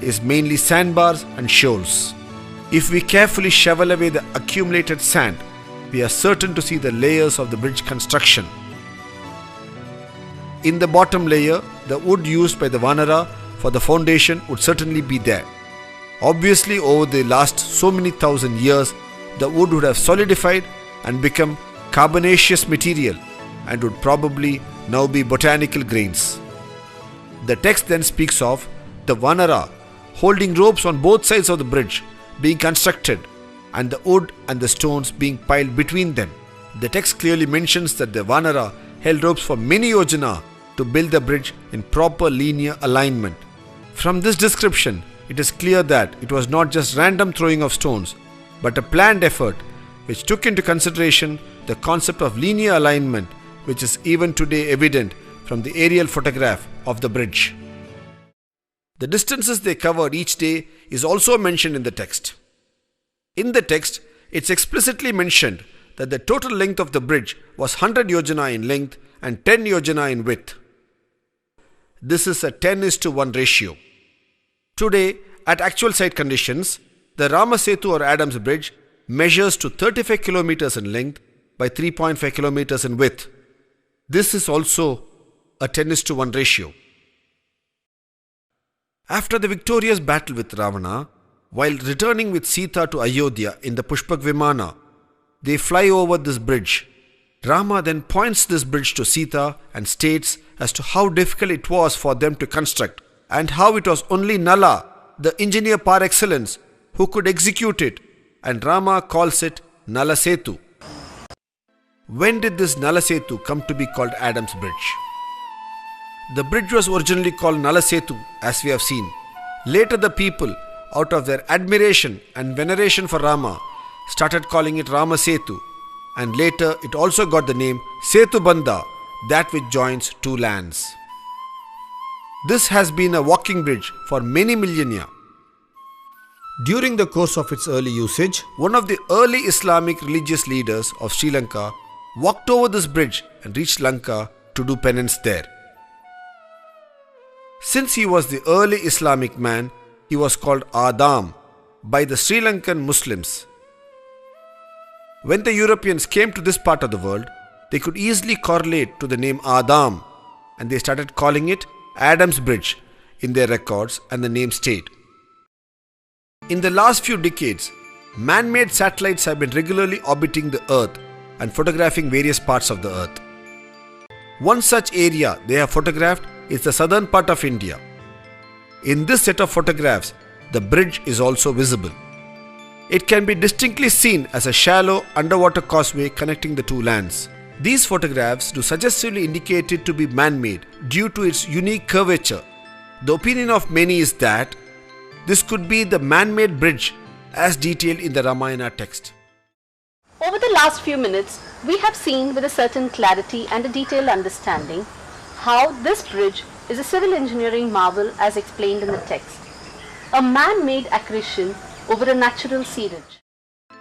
is mainly sandbars and shoals. If we carefully shovel away the accumulated sand, we are certain to see the layers of the bridge construction. In the bottom layer, the wood used by the Vanara for the foundation would certainly be there. Obviously, over the last so many thousand years, the wood would have solidified and become carbonaceous material and would probably now be botanical grains. The text then speaks of the Vanara holding ropes on both sides of the bridge being constructed and the wood and the stones being piled between them. The text clearly mentions that the Vanara held ropes for many yojana to build the bridge in proper linear alignment. From this description, it is clear that it was not just random throwing of stones, but a planned effort which took into consideration the concept of linear alignment, which is even today evident from the aerial photograph of the bridge. The distances they covered each day is also mentioned in the text. In the text, it's explicitly mentioned that the total length of the bridge was 100 yojana in length and 10 yojana in width. This is a 10:1 ratio. Today, at actual site conditions, the Rama Setu or Adams Bridge measures to 35 kilometers in length by 3.5 kilometers in width. This is also a 10:1 ratio. After the victorious battle with Ravana, while returning with Sita to Ayodhya in the Pushpak Vimana, they fly over this bridge. Rama then points this bridge to Sita and states as to how difficult it was for them to construct and how it was only Nala, the engineer par excellence, who could execute it, and Rama calls it Nala Setu. When did this Nala Setu come to be called Adams Bridge? The bridge was originally called Nala Setu, as we have seen. Later the people, out of their admiration and veneration for Rama, started calling it Rama Setu, and later it also got the name Setu Bandha, that which joins two lands. This has been a walking bridge for many millennia. During the course of its early usage, one of the early Islamic religious leaders of Sri Lanka walked over this bridge and reached Lanka to do penance there. Since he was the early Islamic man, he was called Adam by the Sri Lankan Muslims. When the Europeans came to this part of the world, they could easily correlate to the name Adam, and they started calling it Adams Bridge in their records, and the name stayed. In the last few decades, man-made satellites have been regularly orbiting the Earth and photographing various parts of the Earth. One such area they have photographed is the southern part of India. In this set of photographs, the bridge is also visible. It can be distinctly seen as a shallow underwater causeway connecting the two lands. These photographs do suggestively indicate it to be man-made due to its unique curvature. The opinion of many is that this could be the man-made bridge as detailed in the Ramayana text. Over the last few minutes, we have seen with a certain clarity and a detailed understanding how this bridge is a civil engineering marvel as explained in the text, a man-made accretion over a natural seerage.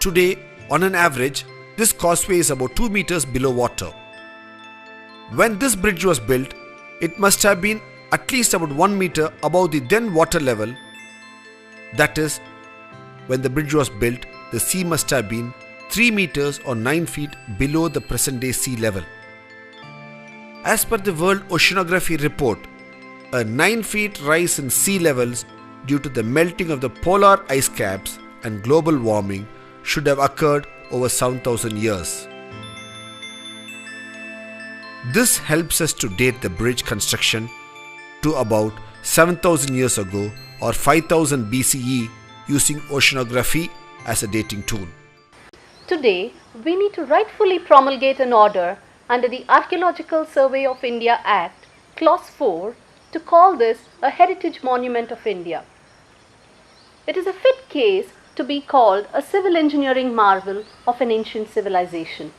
Today, on an average, this causeway is about 2 meters below water. When this bridge was built, it must have been at least about 1 meter above the then water level. That is, when the bridge was built, the sea must have been 3 meters or 9 feet below the present day sea level. As per the World Oceanography Report, a 9 feet rise in sea levels due to the melting of the polar ice caps and global warming should have occurred over 7,000 years. This helps us to date the bridge construction to about 7,000 years ago or 5000 BCE using oceanography as a dating tool. Today, we need to rightfully promulgate an order under the Archaeological Survey of India Act, Clause 4, to call this a Heritage Monument of India. It is a fit case to be called a civil engineering marvel of an ancient civilization.